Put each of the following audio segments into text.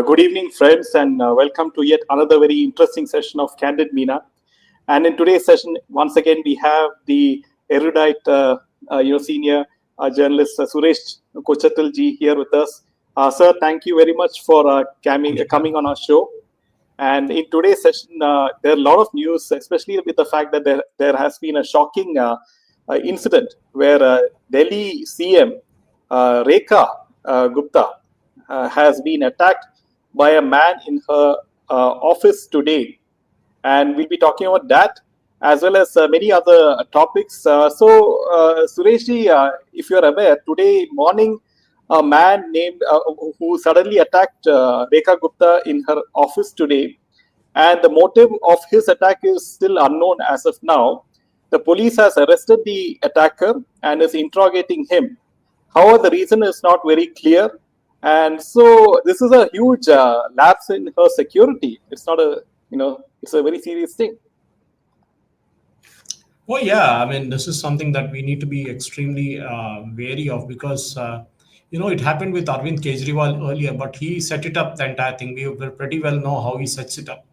Good evening, friends, and welcome to yet another very interesting session of Candid Meena. And in today's session, once again, we have the erudite, senior journalist Suresh Kochattil ji here with us. Sir, thank you very much for coming on our show. And in today's session, there are a lot of news, especially with the fact that there has been a shocking incident where Delhi CM Rekha Gupta has been attacked by a man in her office today. And we'll be talking about that as well as many other topics. Sureshji, if you're aware, today morning, a man named who suddenly attacked Rekha Gupta in her office today, and the motive of his attack is still unknown as of now. The police has arrested the attacker and is interrogating him. However, the reason is not very clear, and so this is a huge lapse in her security. It's not a it's a very serious thing. Oh yeah, I mean, this is something that we need to be extremely wary of because it happened with Arvind Kejriwal earlier, but he set it up the entire thing. We will pretty well know how he sets it up.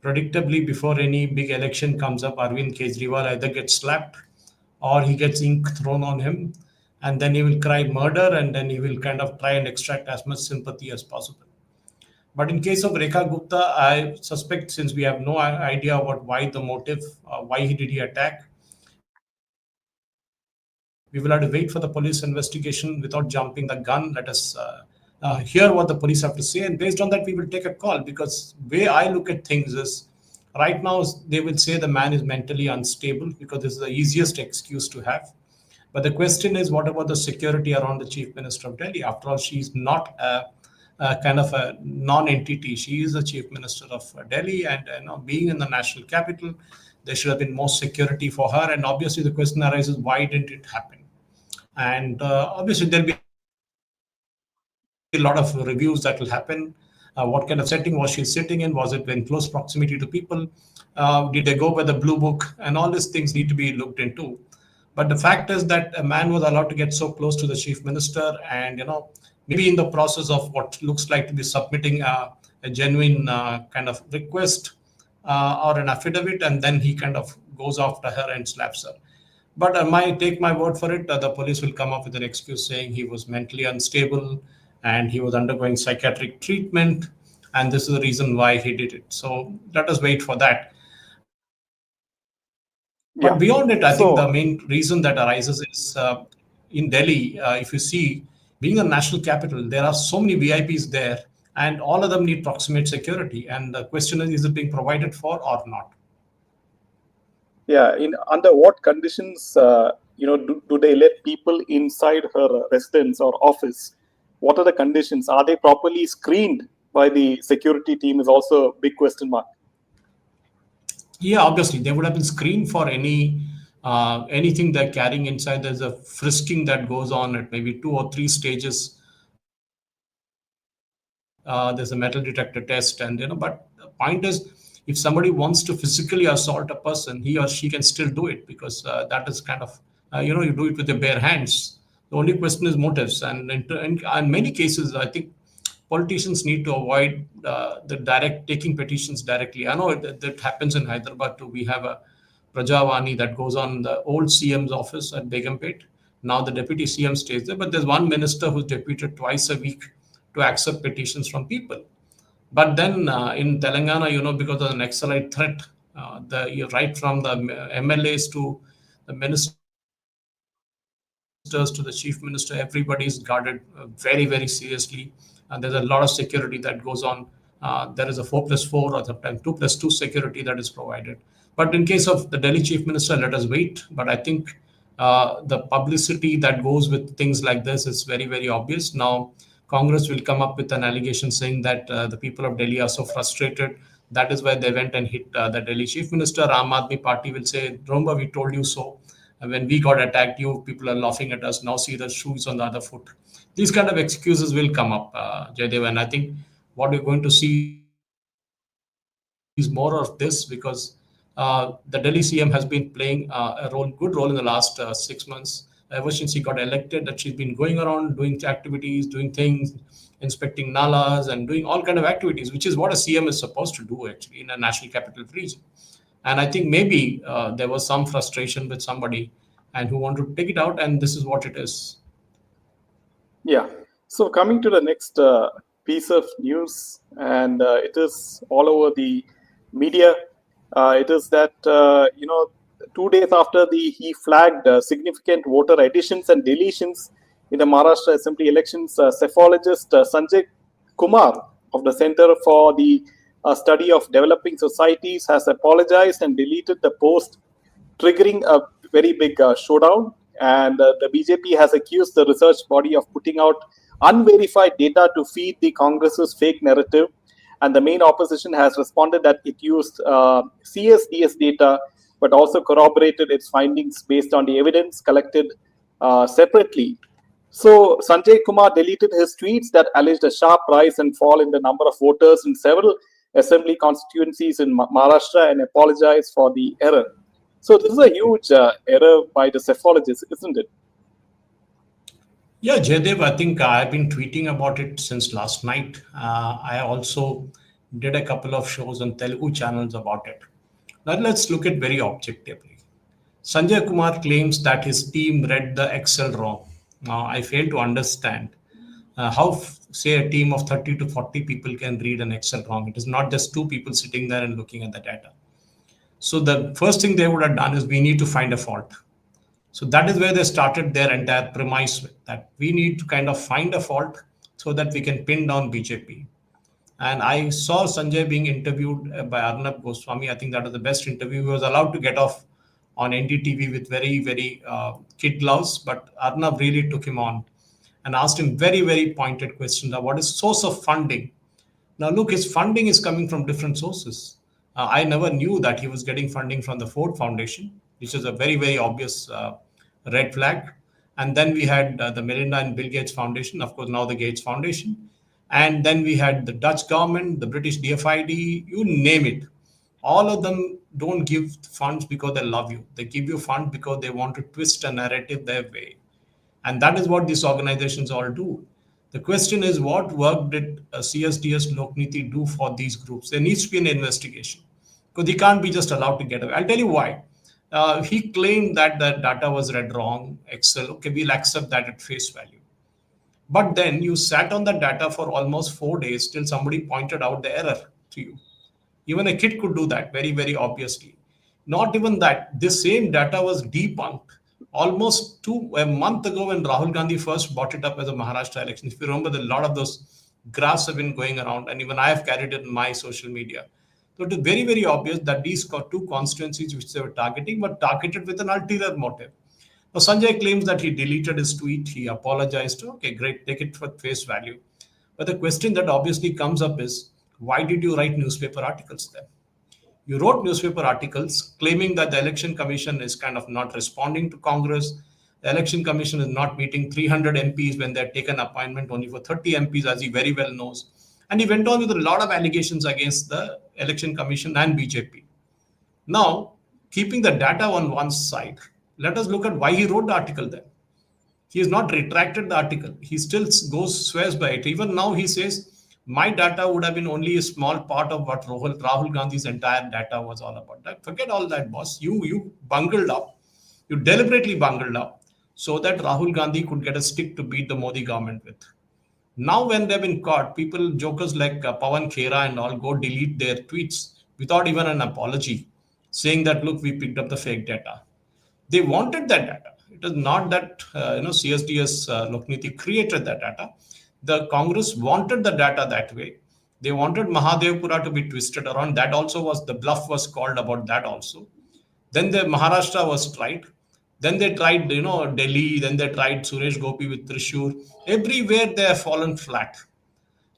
Predictably, before any big election comes up, Arvind Kejriwal either gets slapped or he gets ink thrown on him, and then he will cry murder, and then he will kind of try and extract as much sympathy as possible. But in case of Rekha Gupta, I suspect since we have no idea about why the motive, why did he attack, we will have to wait for the police investigation without jumping the gun. Let us hear what the police have to say, and based on that, we will take a call. Because way I look at things is, right now they will say the man is mentally unstable because this is the easiest excuse to have. But the question is, what about the security around the Chief Minister of Delhi? After all, she's not a kind of a non-entity. She is the Chief Minister of Delhi, and being in the national capital, there should have been more security for her. And obviously, the question arises: why didn't it happen? And obviously, there'll be a lot of reviews that will happen. What kind of setting was she sitting in? Was it in close proximity to people? Did they go by the blue book? And all these things need to be looked into. But the fact is that a man was allowed to get so close to the chief minister, and maybe in the process of what looks like to be submitting a genuine kind of request or an affidavit, and then he kind of goes after her and slaps her. But take my word for it, the police will come up with an excuse saying he was mentally unstable and he was undergoing psychiatric treatment, and this is the reason why he did it. So let us wait for that. But Yeah. beyond it, I think the So main reason that arises is in Delhi, if you see, being a national capital, there are so many VIPs there, and all of them need proximate security. And the question is it being provided for or not? yeah, in under what conditions do they let people inside her residence or office? What are the conditions? Are they properly screened by the security team? Is also a big question mark. Yeah, obviously, they would have been screened for anything they're carrying inside. There's a frisking that goes on at maybe 2 or 3 stages. There's a metal detector test, and but the point is, if somebody wants to physically assault a person, he or she can still do it because that is kind of you do it with your bare hands. The only question is motives, and in many cases, I think politicians need to avoid the direct taking petitions directly. I know that happens in Hyderabad too. We have a Prajavani that goes on the old CM's office at Begumpet. Now the deputy CM stays there, but there's one minister who's deputed twice a week to accept petitions from people. But then in Telangana, because of the Naxalite threat, right from the MLAs to the ministers to the chief minister, everybody is guarded very, very seriously. And there's a lot of security that goes on. There is a 4+4 or sometimes 2+2 security that is provided. But in case of the Delhi chief minister, let us wait. But I think the publicity that goes with things like this is very, very obvious. Now, Congress will come up with an allegation saying that the people of Delhi are so frustrated. That is why they went and hit the Delhi chief minister. Aam Aadmi Party will say, remember, we told you so. And when we got attacked, you people are laughing at us. Now see the shoes on the other foot. These kind of excuses will come up, Jaydev. And I think what we're going to see is more of this because the Delhi CM has been playing good role in the last 6 months. ever since he got elected, that she's been going around doing activities, doing things, inspecting nalas and doing all kind of activities, which is what a CM is supposed to do actually in a national capital region. And I think maybe there was some frustration with somebody and who wanted to take it out, and this is what it is. Yeah. So coming to the next piece of news, and it is all over the media. It is that 2 days after he flagged significant voter additions and deletions in the Maharashtra Assembly elections, cephalogist Sanjay Kumar of the Center for the Study of Developing Societies has apologized and deleted the post, triggering a very big showdown. And the BJP has accused the research body of putting out unverified data to feed the Congress's fake narrative. And the main opposition has responded that it used CSDS data, but also corroborated its findings based on the evidence collected separately. So Sanjay Kumar deleted his tweets that alleged a sharp rise and fall in the number of voters in several assembly constituencies in Maharashtra and apologized for the error. So this is a huge error by the cephalogist, isn't it? Yeah, Jaydev, I think I've been tweeting about it since last night. I also did a couple of shows on Telugu channels about it. Now let's look at very objectively. Sanjay Kumar claims that his team read the Excel wrong. Now, I fail to understand how, say, a team of 30 to 40 people can read an Excel wrong. It is not just two people sitting there and looking at the data. So the first thing they would have done is we need to find a fault. So that is where they started their entire premise with that we need to kind of find a fault so that we can pin down BJP. And I saw Sanjay being interviewed by Arnab Goswami. I think that was the best interview. He was allowed to get off on NDTV with very, very kid gloves, but Arnab really took him on and asked him very, very pointed questions about what is source of funding. Now, look, his funding is coming from different sources. I never knew that he was getting funding from the Ford Foundation, which is a very, very obvious red flag. And then we had the Melinda and Bill Gates Foundation, of course, now the Gates Foundation. And then we had the Dutch government, the British DFID, you name it. All of them don't give funds because they love you. They give you funds because they want to twist a narrative their way. And that is what these organizations all do. The question is, what work did CSDS Lokniti do for these groups? There needs to be an investigation because he can't be just allowed to get away. I'll tell you why. He claimed that the data was read wrong, Excel. Okay, we'll accept that at face value. But then you sat on the data for almost 4 days till somebody pointed out the error to you. Even a kid could do that very, very obviously. Not even that, this same data was debunked almost a month ago when Rahul Gandhi first brought it up as a Maharashtra election. If you remember, a lot of those graphs have been going around, and even I have carried it in my social media. So it is very, very obvious that these two constituencies which they were targeting were targeted with an ulterior motive. Now, Sanjay claims that he deleted his tweet, he apologized. Okay, great, take it for face value. But the question that obviously comes up is, why did you write newspaper articles then? You wrote newspaper articles claiming that the election commission is kind of not responding to Congress. The election commission is not meeting 300 MPs when they're taken appointment only for 30 MPs, as he very well knows. And he went on with a lot of allegations against the election commission and BJP. Now, keeping the data on one side, let us look at why he wrote the article then. He has not retracted the article. He still swears by it. Even now he says, my data would have been only a small part of what Rahul Gandhi's entire data was all about. Forget all that, boss. You bungled up. You deliberately bungled up so that Rahul Gandhi could get a stick to beat the Modi government with. Now, when they've been caught, people, jokers like Pawan Khera and all, go delete their tweets without even an apology, saying that, look, we picked up the fake data. They wanted that data. It is not that CSDS Lokniti created that data. The Congress wanted the data that way. They wanted Mahadevpura to be twisted around. That also was, the bluff was called about that also. Then the Maharashtra was tried. Then they tried, Delhi. Then they tried Suresh Gopi with Trishur. Everywhere they have fallen flat.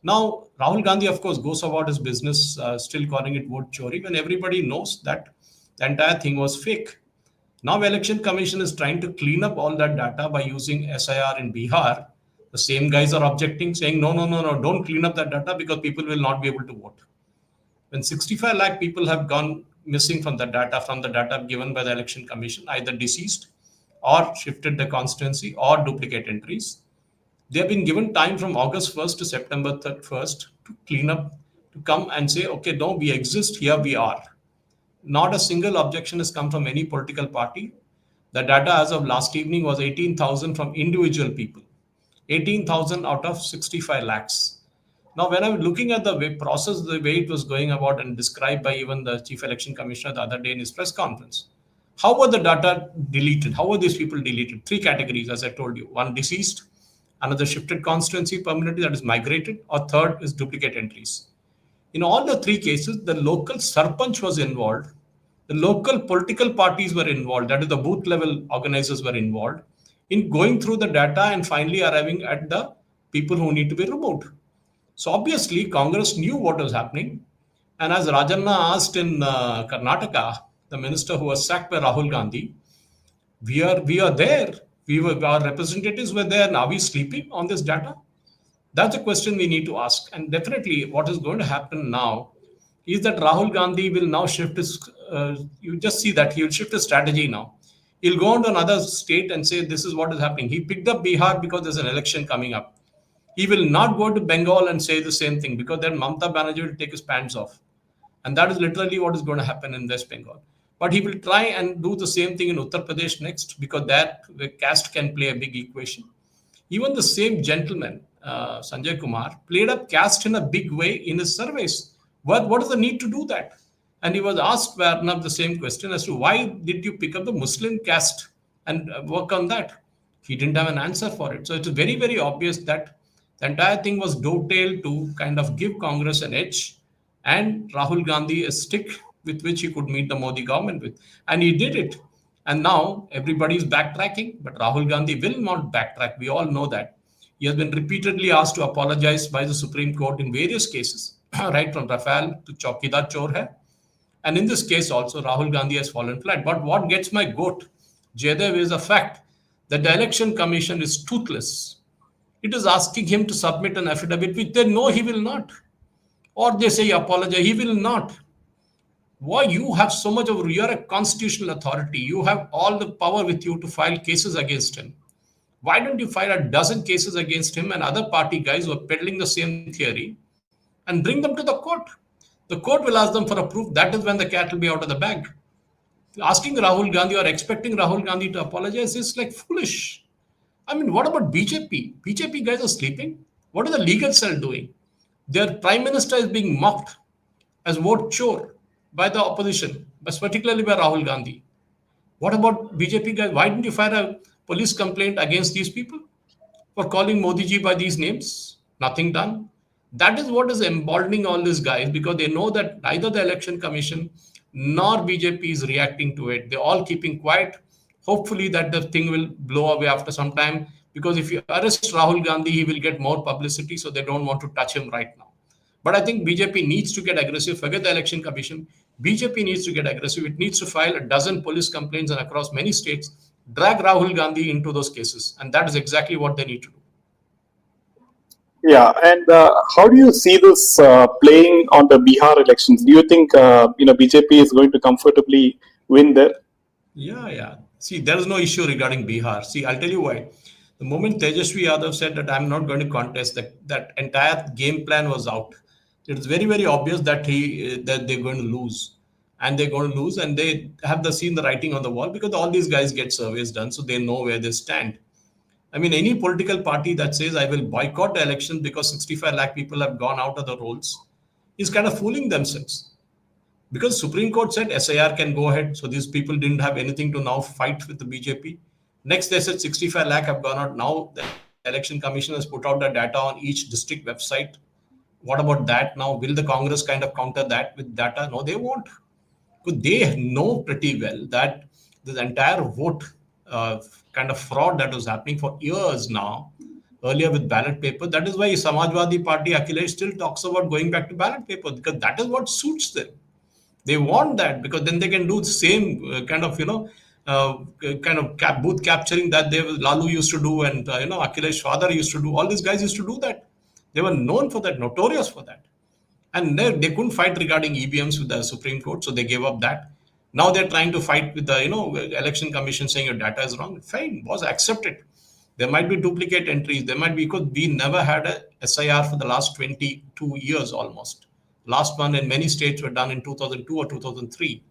Now, Rahul Gandhi, of course, goes about his business, still calling it vote chori, when everybody knows that the entire thing was fake. Now, Election Commission is trying to clean up all that data by using SIR in Bihar. The same guys are objecting, saying, no, don't clean up that data because people will not be able to vote. When 65 lakh people have gone missing from the data given by the Election Commission, either deceased or shifted the constituency or duplicate entries. They have been given time from August 1st to September 1st to clean up, to come and say, okay, no, we exist, here we are. Not a single objection has come from any political party. The data as of last evening was 18,000 from individual people, 18,000 out of 65 lakhs. Now, when I'm looking at the process, the way it was going about and described by even the Chief Election Commissioner the other day in his press conference, how were the data deleted? How were these people deleted? Three categories, as I told you. One, deceased; another, shifted constituency permanently, that is migrated; or third is duplicate entries. In all the three cases, the local sarpanch was involved, the local political parties were involved, that is, the booth level organizers were involved in going through the data and finally arriving at the people who need to be removed. So obviously, Congress knew what was happening. And as Rajanna asked in Karnataka, the minister who was sacked by Rahul Gandhi, we are there. Our representatives were there. Now, are we sleeping on this data? That's a question we need to ask. And definitely, what is going to happen now is that Rahul Gandhi will now shift his. You just see that he will shift his strategy now. He'll go on to another state and say, "This is what is happening." He picked up Bihar because there's an election coming up. He will not go to Bengal and say the same thing because then Mamata Banerjee will take his pants off. And that is literally what is going to happen in West Bengal. But he will try and do the same thing in Uttar Pradesh next because that the caste can play a big equation. Even the same gentleman, Sanjay Kumar, played up caste in a big way in his surveys. What is the need to do that? And he was asked by Arnab the same question as to why did you pick up the Muslim caste and work on that? He didn't have an answer for it. So it's very, very obvious that the entire thing was dovetailed to kind of give Congress an edge and Rahul Gandhi a stick with which he could meet the Modi government with. And he did it. And now everybody is backtracking, but Rahul Gandhi will not backtrack. We all know that. He has been repeatedly asked to apologize by the Supreme Court in various cases, right from Rafale to Chaukidar Chor hai. And in this case also, Rahul Gandhi has fallen flat. But what gets my goat, Jaydev, is the fact that the Election Commission is toothless. It is asking him to submit an affidavit, which they know he will not. Or they say apologize, he will not. Why you have so much of, you're a constitutional authority. You have all the power with you to file cases against him. Why don't you file a dozen cases against him and other party guys who are peddling the same theory and bring them to the court? The court will ask them for a proof. That is when the cat will be out of the bag. Asking Rahul Gandhi or expecting Rahul Gandhi to apologize is like foolish. I mean, what about BJP? BJP guys are sleeping. What is the legal cell doing? Their prime minister is being mocked as vote chore by the opposition, but particularly by Rahul Gandhi. What about BJP guys? Why didn't you file a police complaint against these people for calling Modi ji by these names? Nothing done. That is what is emboldening all these guys because they know that neither the Election Commission nor BJP is reacting to it. They're all keeping quiet. Hopefully that the thing will blow away after some time because if you arrest Rahul Gandhi, he will get more publicity. So they don't want to touch him right now. But I think BJP needs to get aggressive. Forget the Election Commission. BJP needs to get aggressive. It needs to file a dozen police complaints and across many states, drag Rahul Gandhi into those cases. And that is exactly what they need to do. Yeah, and how do you see this playing on the Bihar elections? Do you think BJP is going to comfortably win there? Yeah. See, there is no issue regarding Bihar. See, I'll tell you why. The moment Tejasvi Yadav said that I'm not going to contest, that entire game plan was out. It's very, very obvious that they're going to lose, and they're going to lose, and they have seen the writing on the wall because all these guys get surveys done, so they know where they stand. I mean, any political party that says I will boycott the election because 65 lakh people have gone out of the rolls is kind of fooling themselves. Because Supreme Court said SIR can go ahead, so these people didn't have anything to now fight with the BJP. Next, they said 65 lakh have gone out. Now, the Election Commission has put out the data on each district website. What about that now? Will the Congress kind of counter that with data? No, they won't. Because they know pretty well that the entire vote kind of fraud that was happening for years now, earlier with ballot paper. That is why Samajwadi Party, Akhilesh still talks about going back to ballot paper because that is what suits them. They want that because then they can do the same kind of, booth capturing that Lalu used to do and, Akhilesh father used to do. All these guys used to do that. They were known for that, notorious for that. And they couldn't fight regarding EVMs with the Supreme Court, so they gave up that. Now they're trying to fight with the election commission saying your data is wrong. Fine, was accepted. There might be duplicate entries. There might be, because we never had a SIR for the last 22 years almost. Last one in many states were done in 2002 or 2003.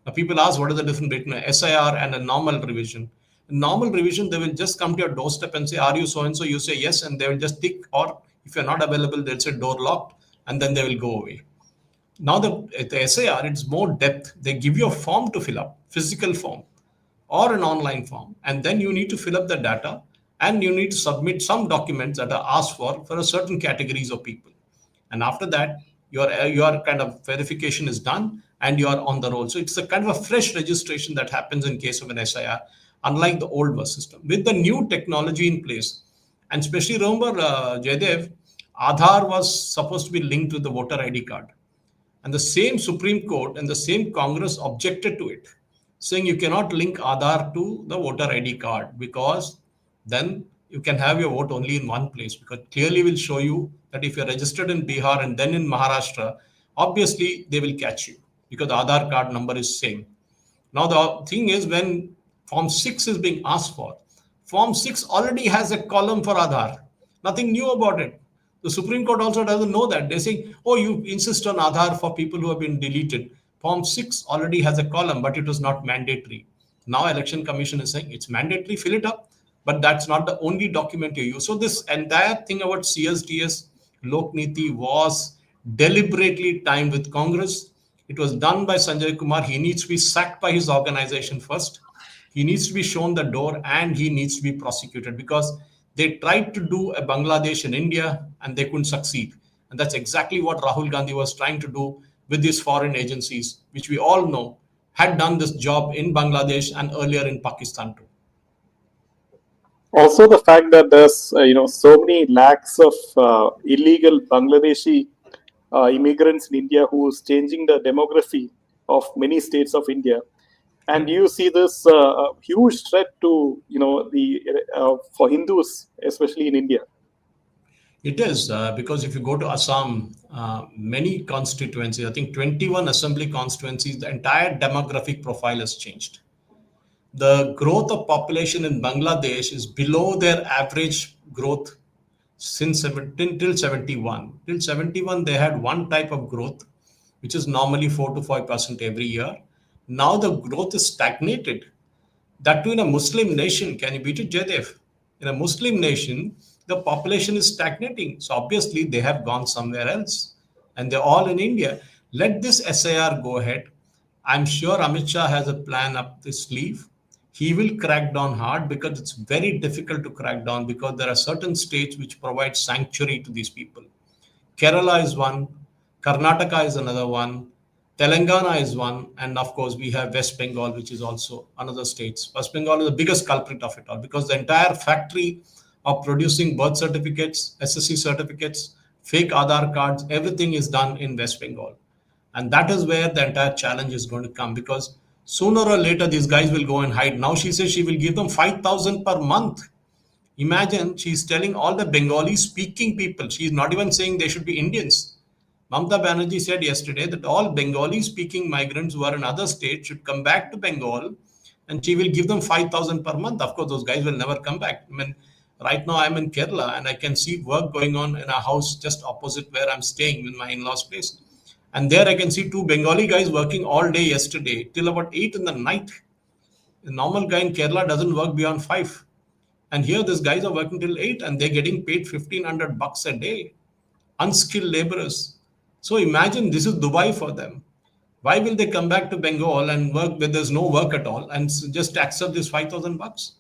Now people ask what is the difference between a SIR and a normal revision. A normal revision, they will just come to your doorstep and say, are you so and so? You say yes, and they will just tick, or if you're not available, they'll say door locked, and then they will go away. Now the SIR, it's more depth. They give you a form to fill up, physical form or an online form, and then you need to fill up the data, and you need to submit some documents that are asked for a certain categories of people. And after that, your kind of verification is done and you are on the roll. So it's a kind of a fresh registration that happens in case of an SIR, unlike the old bus system. With the new technology in place, and especially remember, Jaydev, Aadhaar was supposed to be linked with the voter ID card. And the same Supreme Court and the same Congress objected to it, saying you cannot link Aadhaar to the voter ID card, because then you can have your vote only in one place, because clearly will show you that if you're registered in Bihar and then in Maharashtra, obviously they will catch you because the Aadhaar card number is same. Now the thing is, when Form 6 is being asked for, Form 6 already has a column for Aadhaar. Nothing new about it. The Supreme Court also doesn't know that. They're saying, oh, you insist on Aadhaar for people who have been deleted. Form 6 already has a column, but it was not mandatory. Now Election Commission is saying it's mandatory, fill it up, but that's not the only document you use. So this entire thing about CSDS, Lokniti was deliberately timed with Congress. It was done by Sanjay Kumar. He needs to be sacked by his organization first. He needs to be shown the door, and he needs to be prosecuted, because they tried to do a Bangladesh in India and they couldn't succeed. And that's exactly what Rahul Gandhi was trying to do with these foreign agencies, which we all know had done this job in Bangladesh and earlier in Pakistan too. Also, the fact that there's so many lakhs of illegal Bangladeshi immigrants in India who's changing the demography of many states of India. And you see this huge threat to for Hindus, especially in India. It is because if you go to Assam, many constituencies, I think 21 assembly constituencies, the entire demographic profile has changed. The growth of population in Bangladesh is below their average growth since till 71. Till 71, they had one type of growth, which is normally 4 to 5% every year. Now the growth is stagnated. That too in a Muslim nation. Can you beat it, Jaydev? In a Muslim nation, the population is stagnating. So obviously they have gone somewhere else. And they're all in India. Let this SIR go ahead. I'm sure Amit Shah has a plan up his sleeve. He will crack down hard, because it's very difficult to crack down, because there are certain states which provide sanctuary to these people. Kerala is one, Karnataka is another one, Telangana is one, and of course we have West Bengal, which is also another state. West Bengal is the biggest culprit of it all, because the entire factory of producing birth certificates, SSC certificates, fake Aadhaar cards, everything is done in West Bengal. And that is where the entire challenge is going to come, because sooner or later these guys will go and hide. Now she says she will give them 5,000 per month. Imagine, she's telling all the Bengali speaking people, she's not even saying they should be Indians. Mamata Banerjee said yesterday that all Bengali speaking migrants who are in other states should come back to Bengal, and she will give them 5,000 per month. Of course, those guys will never come back. I mean, right now I'm in Kerala and I can see work going on in a house just opposite where I'm staying in my in-laws' place. And there I can see two Bengali guys working all day yesterday till about 8 in the night. A normal guy in Kerala doesn't work beyond 5. And here these guys are working till 8 and they're getting paid 1,500 bucks a day. Unskilled laborers. So imagine this is Dubai for them. Why will they come back to Bengal and work where there's no work at all and just accept this 5,000 bucks?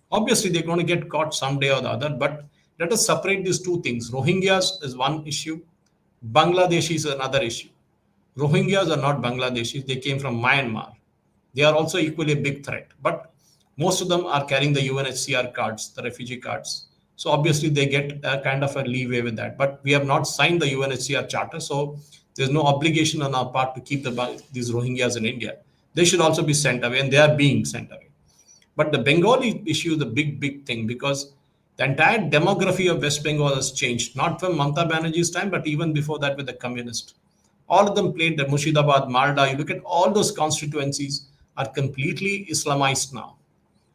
Obviously, they're going to get caught someday or the other, but let us separate these two things. Rohingyas is one issue. Bangladeshis is another issue. Rohingyas are not Bangladeshis. They came from Myanmar. They are also equally a big threat. But most of them are carrying the UNHCR cards, the refugee cards. So obviously they get a kind of a leeway with that. But we have not signed the UNHCR charter. So there's no obligation on our part to keep these Rohingyas in India. They should also be sent away, and they are being sent away. But the Bengali issue is the big thing, because the entire demography of West Bengal has changed, not from Mamata Banerjee's time, but even before that with the communist. All of them played the Murshidabad, Malda. You look at all those constituencies are completely Islamized now,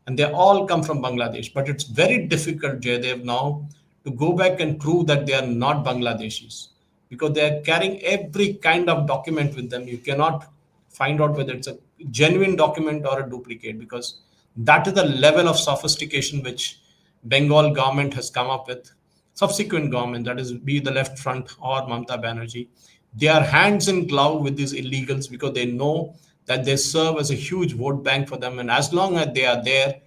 and they all come from Bangladesh. But it's very difficult, Jaydev, now to go back and prove that they are not Bangladeshis because they are carrying every kind of document with them. You cannot find out whether it's a genuine document or a duplicate because that is the level of sophistication which Bengal government has come up with. Subsequent government, that is, be the left front or Mamata Banerjee, they are hands in glove with these illegals because they know that they serve as a huge vote bank for them. And as long as they are there,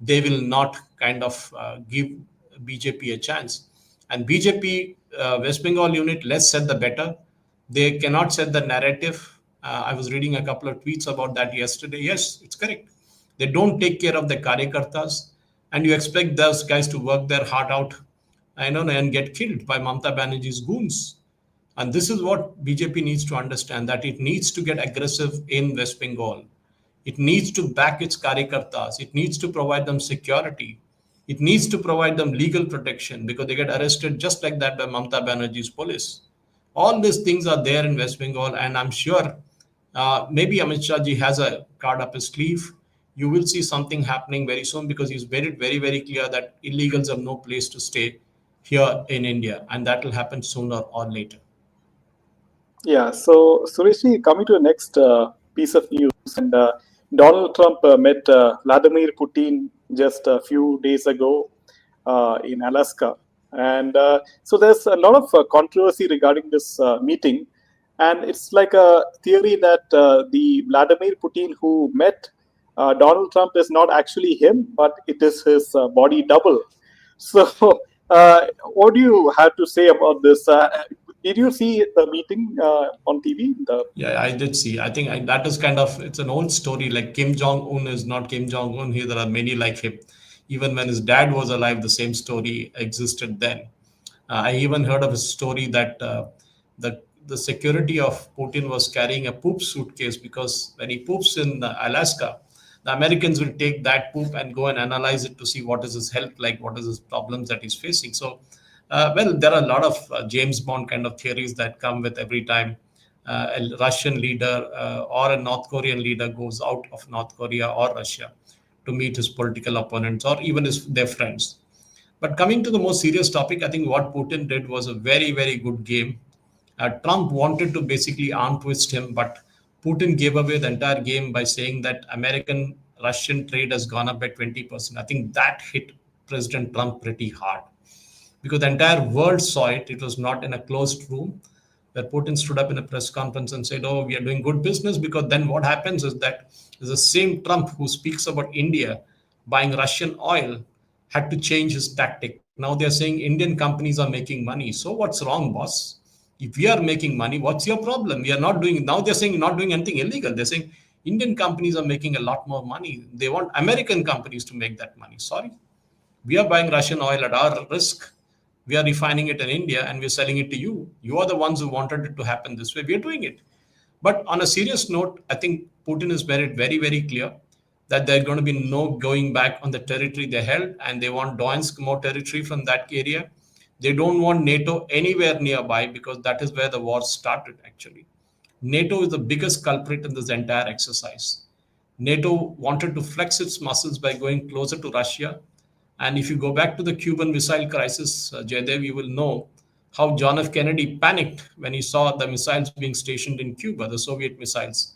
they will not kind of give BJP a chance. And BJP West Bengal unit, less said the better. They cannot set the narrative. I was reading a couple of tweets about that yesterday. Yes, it's correct. They don't take care of the karyakartas, and you expect those guys to work their heart out, I know, and get killed by Mamata Banerjee's goons. And this is what BJP needs to understand, that it needs to get aggressive in West Bengal. It needs to back its karyakartas. It needs to provide them security. It needs to provide them legal protection because they get arrested just like that by Mamata Banerjee's police. All these things are there in West Bengal, and I'm sure maybe Amit Shah ji has a card up his sleeve. You will see something happening very soon because he's made it very, very clear that illegals have no place to stay here in India, and that will happen sooner or later. Yeah, so Suresh, coming to the next piece of news, and Donald Trump met Vladimir Putin just a few days ago in Alaska. And so there's a lot of controversy regarding this meeting. And it's like a theory that the Vladimir Putin who met Donald Trump is not actually him, but it is his body double. So, what do you have to say about this? Did you see the meeting on TV? Yeah, I did see. I think that is kind of, it's an old story. Like Kim Jong Un is not Kim Jong Un. Here there are many like him. Even when his dad was alive, the same story existed then. I even heard of a story that the security of Putin was carrying a poop suitcase because when he poops in Alaska, the Americans will take that poop and go and analyze it to see what is his health like, what is his problems that he's facing. So, well, there are a lot of James Bond kind of theories that come with every time a Russian leader or a North Korean leader goes out of North Korea or Russia to meet his political opponents or even their friends. But coming to the more serious topic, I think what Putin did was a very, very good game. Trump wanted to basically arm twist him, but Putin gave away the entire game by saying that American Russian trade has gone up by 20%. I think that hit President Trump pretty hard because the entire world saw it. It was not in a closed room where Putin stood up in a press conference and said, "Oh, we are doing good business." Because then what happens is that the same Trump who speaks about India buying Russian oil had to change his tactic. Now they're saying Indian companies are making money. So what's wrong, boss? If we are making money, what's your problem? We are not doing, now they're saying not doing anything illegal. They're saying Indian companies are making a lot more money. They want American companies to make that money. Sorry. We are buying Russian oil at our risk. We are refining it in India and we're selling it to you. You are the ones who wanted it to happen this way. We are doing it. But on a serious note, I think Putin has made it very, very clear that there's going to be no going back on the territory they held, and they want Donetsk more territory from that area. They don't want NATO anywhere nearby because that is where the war started, actually. NATO is the biggest culprit in this entire exercise. NATO wanted to flex its muscles by going closer to Russia. And if you go back to the Cuban Missile Crisis, Jaydev, you will know how John F. Kennedy panicked when he saw the missiles being stationed in Cuba, the Soviet missiles.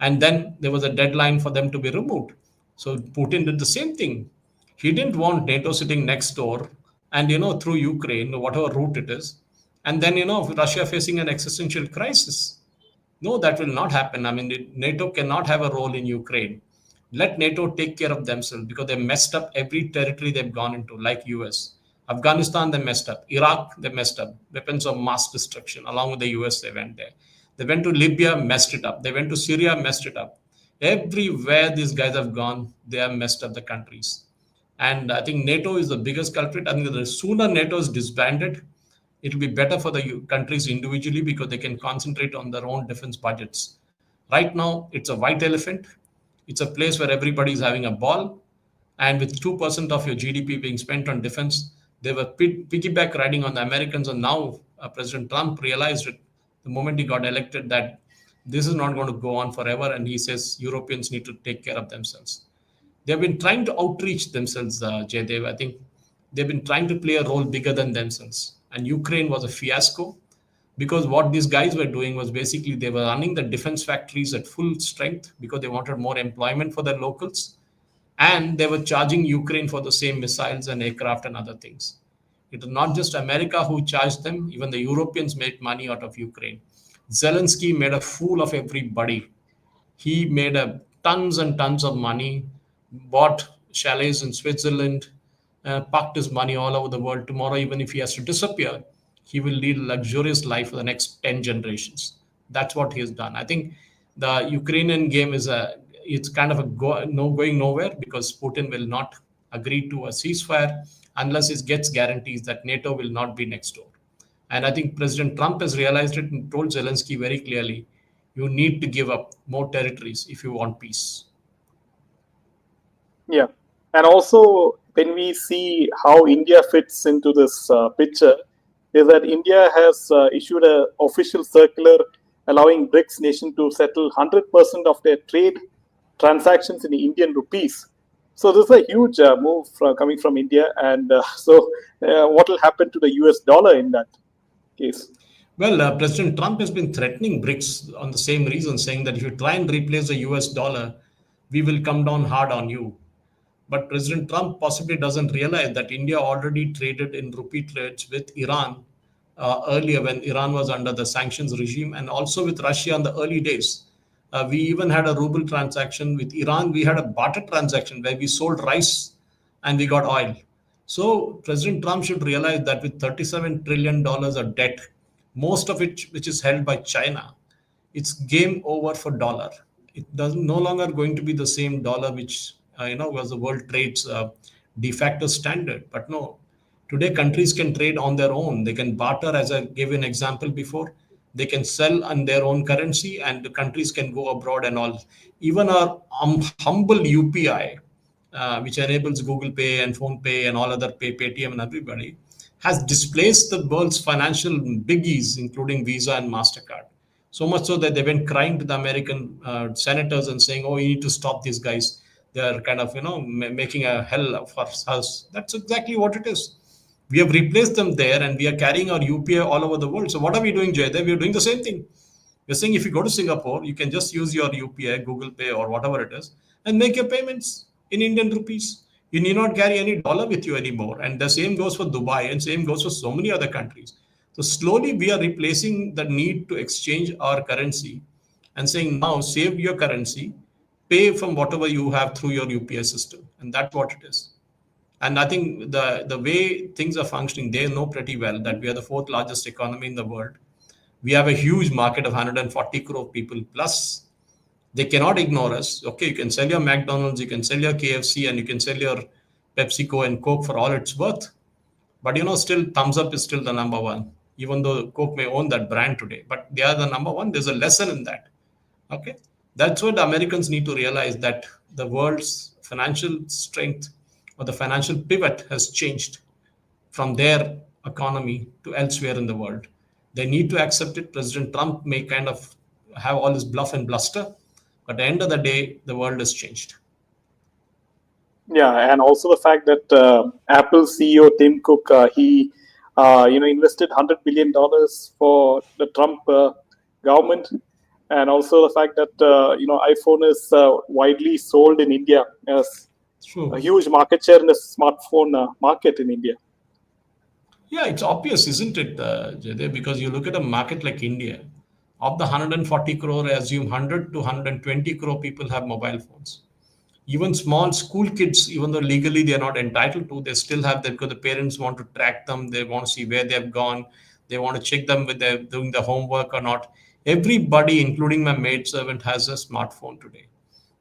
And then there was a deadline for them to be removed. So Putin did the same thing. He didn't want NATO sitting next door and, through Ukraine, whatever route it is. And then, Russia facing an existential crisis. No, that will not happen. I mean, NATO cannot have a role in Ukraine. Let NATO take care of themselves because they messed up every territory they've gone into, like US. Afghanistan, they messed up. Iraq, they messed up. Weapons of mass destruction. Along with the US, they went there. They went to Libya, messed it up. They went to Syria, messed it up. Everywhere these guys have gone, they have messed up the countries. And I think NATO is the biggest culprit. I think the sooner NATO is disbanded, it will be better for the countries individually because they can concentrate on their own defense budgets. Right now, it's a white elephant. It's a place where everybody is having a ball. And with 2% of your GDP being spent on defense, they were piggyback riding on the Americans. And now President Trump realized it. the moment he got elected, that this is not going to go on forever, and he says Europeans need to take care of themselves. They've been trying to outreach themselves, Jaydev. I think they've been trying to play a role bigger than themselves. And Ukraine was a fiasco because what these guys were doing was basically they were running the defense factories at full strength because they wanted more employment for their locals. And they were charging Ukraine for the same missiles and aircraft and other things. It was not just America who charged them, even the Europeans made money out of Ukraine. Zelensky made a fool of everybody. He made tons and tons of money, bought chalets in Switzerland, parked his money all over the world. Tomorrow, even if he has to disappear, he will lead a luxurious life for the next 10 generations. That's what he has done. I think the Ukrainian game it's kind of going nowhere because Putin will not agree to a ceasefire unless it gets guarantees that NATO will not be next door. And I think President Trump has realized it and told Zelensky very clearly, you need to give up more territories if you want peace. Yeah. And also, when we see how India fits into this picture, is that India has issued an official circular allowing BRICS nation to settle 100% of their trade transactions in Indian rupees. So this is a huge move coming from India. And what will happen to the US dollar in that case? Well, President Trump has been threatening BRICS on the same reason, saying that if you try and replace the US dollar, we will come down hard on you. But President Trump possibly doesn't realize that India already traded in rupee trades with Iran earlier when Iran was under the sanctions regime, and also with Russia in the early days. We even had a ruble transaction with Iran. We had a barter transaction where we sold rice and we got oil. So President Trump should realize that with $37 trillion of debt, most of it which is held by China, it's game over for dollar. It does no longer going to be the same dollar which was the world trade's de facto standard. But no, today countries can trade on their own. They can barter, as I gave an example before. They can sell on their own currency, and the countries can go abroad and all. Even our humble UPI, which enables Google Pay and Phone Pay and all other Paytm and everybody, has displaced the world's financial biggies, including Visa and MasterCard. So much so that they went crying to the American senators and saying, "Oh, you need to stop these guys. They are kind of making a hell for us." That's exactly what it is. We have replaced them there, and we are carrying our UPI all over the world. So what are we doing, Jaydev? We are doing the same thing. We're saying if you go to Singapore, you can just use your UPI, Google Pay, or whatever it is, and make your payments in Indian rupees. You need not carry any dollar with you anymore. And the same goes for Dubai, and same goes for so many other countries. So slowly we are replacing the need to exchange our currency and saying now save your currency, pay from whatever you have through your UPI system. And that's what it is. And I think the way things are functioning, they know pretty well that we are the fourth largest economy in the world. We have a huge market of 140 crore people plus. They cannot ignore us. Okay, you can sell your McDonald's, you can sell your KFC, and you can sell your PepsiCo and Coke for all it's worth. But still Thumbs Up is still the number one, even though Coke may own that brand today. But they are the number one. There's a lesson in that. Okay, that's what the Americans need to realize, that the world's financial strength or the financial pivot has changed from their economy to elsewhere in the world. They need to accept it. President Trump may kind of have all this bluff and bluster, but at the end of the day, the world has changed. Yeah, and also the fact that Apple CEO Tim Cook he invested $100 billion for the Trump government, and also the fact that iPhone is widely sold in India as a huge market share in the smartphone market in India. Yeah, it's obvious, isn't it, Jaydev? Because you look at a market like India, of the 140 crore, I assume 100 to 120 crore people have mobile phones. Even small school kids, even though legally they are not entitled to, they still have them because the parents want to track them. They want to see where they have gone. They want to check them with their doing the homework or not. Everybody, including my maid servant, has a smartphone today.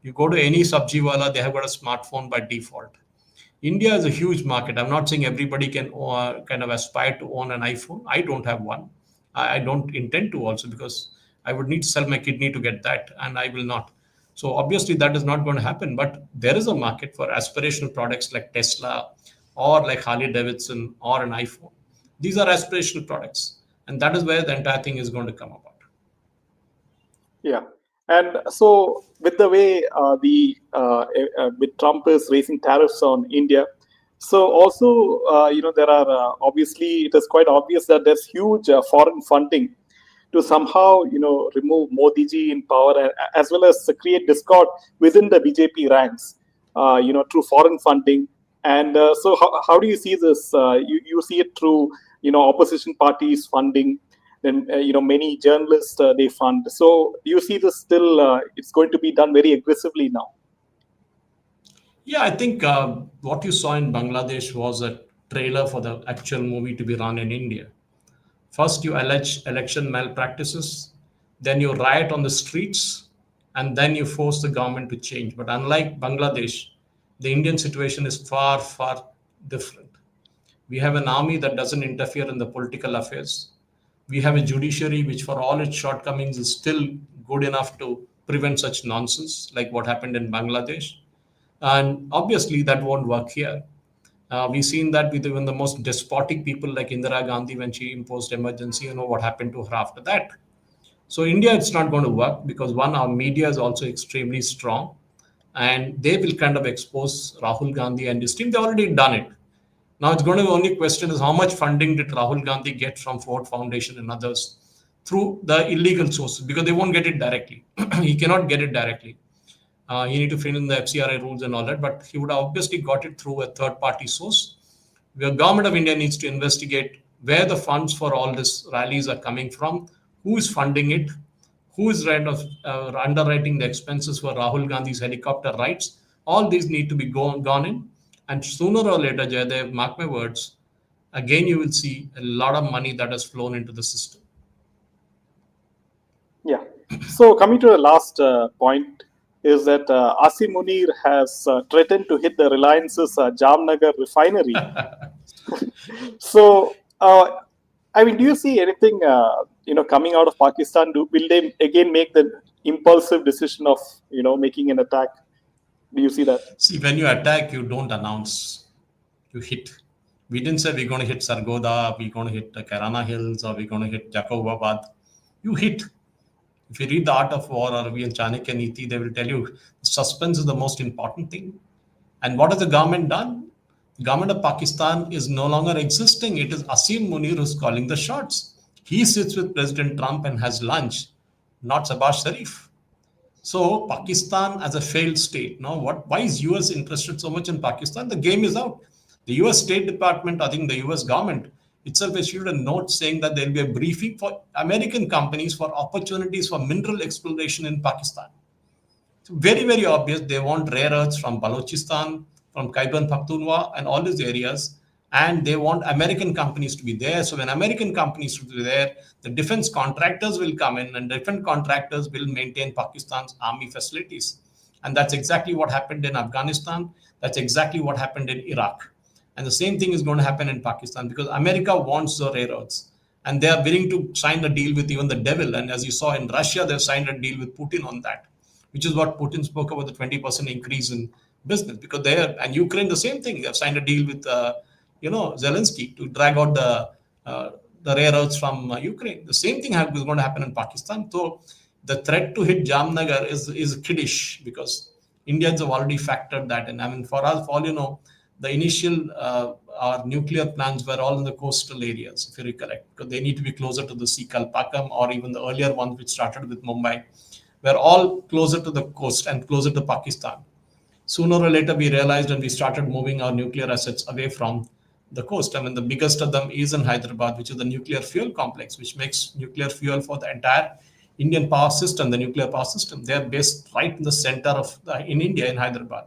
You go to any sabji wala, they have got a smartphone by default. India is a huge market. I'm not saying everybody can kind of aspire to own an iPhone. I don't have one. I don't intend to also, because I would need to sell my kidney to get that, and I will not. So obviously that is not going to happen. But there is a market for aspirational products like Tesla or like Harley Davidson or an iPhone. These are aspirational products, and that is where the entire thing is going to come about. Yeah, and so with the way the with Trump is raising tariffs on India, so also there are obviously it is quite obvious that there's huge foreign funding to somehow remove Modi ji in power, as well as create discord within the BJP ranks, through foreign funding. And so how do you see this? You see it through opposition parties funding, then many journalists they fund. So do you see this still? It's going to be done very aggressively now. Yeah, I think what you saw in Bangladesh was a trailer for the actual movie to be run in India. First, you allege election malpractices, then you riot on the streets, and then you force the government to change. But unlike Bangladesh, the Indian situation is far, far different. We have an army that doesn't interfere in the political affairs. We have a judiciary which, for all its shortcomings, is still good enough to prevent such nonsense like what happened in Bangladesh. And obviously, that won't work here. We've seen that with even the most despotic people like Indira Gandhi when she imposed emergency, what happened to her after that. So India, it's not going to work because one, our media is also extremely strong, and they will kind of expose Rahul Gandhi and his team. They've already done it. Now it's going to be only question is how much funding did Rahul Gandhi get from Ford Foundation and others through the illegal sources because they won't get it directly. He cannot get it directly. You need to fill in the FCRA rules and all that, but he would have obviously got it through a third party source. The government of India needs to investigate where the funds for all these rallies are coming from, who is funding it, who is underwriting the expenses for Rahul Gandhi's helicopter rides. All these need to be gone in. And sooner or later, Jaydev, mark my words, again you will see a lot of money that has flown into the system. Yeah. So coming to the last point is that Asim Munir has threatened to hit the Reliance's Jamnagar refinery. So, I mean, do you see anything, coming out of Pakistan? Will they again make the impulsive decision of, making an attack? Do you see that? See, when you attack, you don't announce, you hit. We didn't say we're going to hit Sargoda, we're going to hit the Karana Hills, or we're going to hit Jacobabad. You hit. If you read The Art of War or read Chanakya Niti, they will tell you suspense is the most important thing. And what has the government done? The government of Pakistan is no longer existing. It is Asim Munir who's calling the shots. He sits with President Trump and has lunch, not Sabah Sharif. So Pakistan as a failed state. Now, why is US interested so much in Pakistan? The game is out. The US State Department, I think the US government itself issued a note saying that there will be a briefing for American companies for opportunities for mineral exploration in Pakistan. So very, very obvious. They want rare earths from Balochistan, from Khyber Pakhtunkhwa, and all these areas. And they want American companies to be there. So when American companies will be there, the defense contractors will come in, and defense contractors will maintain Pakistan's army facilities. And that's exactly what happened in Afghanistan. That's exactly what happened in Iraq. And the same thing is going to happen in Pakistan because America wants the rare earths. And they are willing to sign a deal with even the devil. And as you saw in Russia, they've signed a deal with Putin on that, which is what Putin spoke about, the 20% increase in business. Because there, and Ukraine, the same thing. They have signed a deal with, Zelensky to drag out the rare earths from Ukraine. The same thing is going to happen in Pakistan. So the threat to hit Jamnagar is kiddish because Indians have already factored that in. I mean, for us, for all you know, the initial our nuclear plants were all in the coastal areas, if you recollect, because they need to be closer to the sea, Kalpakam, or even the earlier ones which started with Mumbai, were all closer to the coast and closer to Pakistan. Sooner or later, we realized and we started moving our nuclear assets away from the coast. I mean, the biggest of them is in Hyderabad, which is the nuclear fuel complex, which makes nuclear fuel for the entire Indian power system, the nuclear power system. They are based right in the center of in India, in Hyderabad.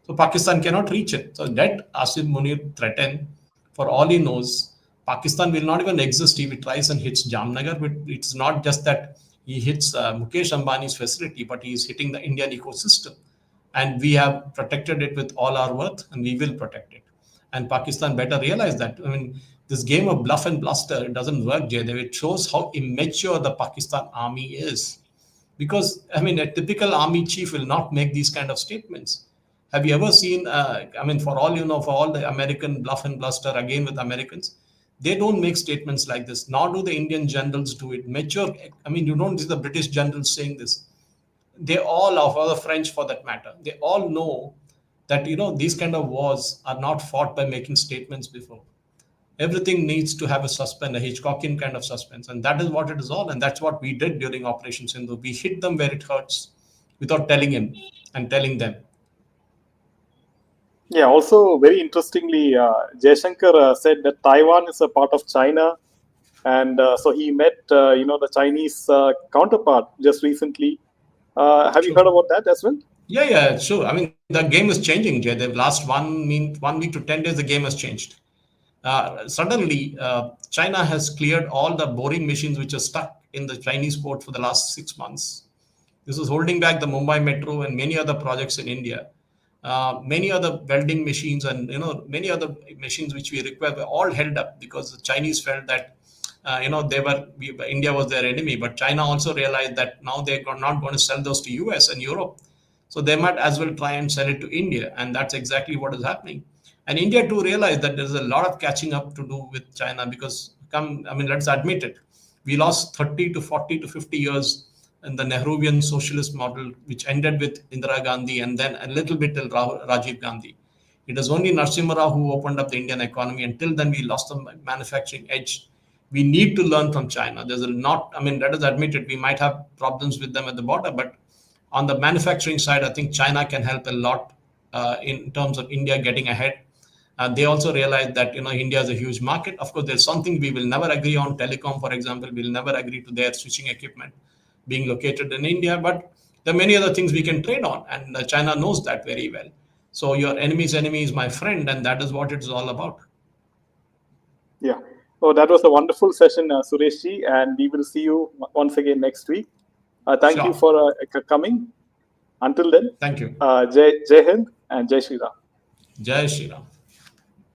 So Pakistan cannot reach it. So let Asim Munir threaten. For all he knows, Pakistan will not even exist if he tries and hits Jamnagar. But it's not just that he hits Mukesh Ambani's facility, but he is hitting the Indian ecosystem. And we have protected it with all our worth, and we will protect it. And Pakistan better realize that. I mean, this game of bluff and bluster, it doesn't work, Jaydev. It shows how immature the Pakistan army is. Because, I mean, a typical army chief will not make these kind of statements. Have you ever seen, I mean, for all you know, for all the American bluff and bluster, again with Americans, They don't make statements like this, nor do the Indian generals do it. Mature, I mean, you don't see the British generals saying this. They all, or the French for that matter, they all know that these kind of wars are not fought by making statements before. Everything needs to have a suspense, a Hitchcockian kind of suspense, and that is what it is all. And that's what we did during Operation Sindhu. We hit them where it hurts, without telling him and telling them. Yeah, also very interestingly, Jaishankar said that Taiwan is a part of China, and so he met the Chinese counterpart just recently. Have you True. heard about that as well? Yeah, sure. I mean, the game is changing, Jay. The last 1 week to 10 days, the game has changed. Suddenly, China has cleared all the boring machines which are stuck in the Chinese port for the last 6 months. This is holding back the Mumbai Metro and many other projects in India. Many other welding machines and many other machines which we require were all held up because the Chinese felt that India was their enemy, but China also realized that now they're not going to sell those to US and Europe, so they might as well try and sell it to India, and that's exactly what is happening. And India too realized that there's a lot of catching up to do with China because let's admit it, we lost 30 to 40 to 50 years in the Nehruvian socialist model, which ended with Indira Gandhi and then a little bit till Rajiv Gandhi. It was only Narasimha Rao who opened up the Indian economy. Until then, we lost the manufacturing edge. We need to learn from China. There's a not, let us admit it, we might have problems with them at the border, but on the manufacturing side, I think China can help a lot in terms of India getting ahead. They also realize that India is a huge market. Of course, there's something we will never agree on. Telecom, for example, we'll never agree to their switching equipment being located in India. But there are many other things we can trade on, and China knows that very well. So your enemy's enemy is my friend, and that is what it's all about. Yeah. Oh, that was a wonderful session, Sureshji, and we will see you once again next week. Thank you Sure. for coming. Until then, Thank you. Jai Hind and Jai Shri Ram. Jai Shri Ram.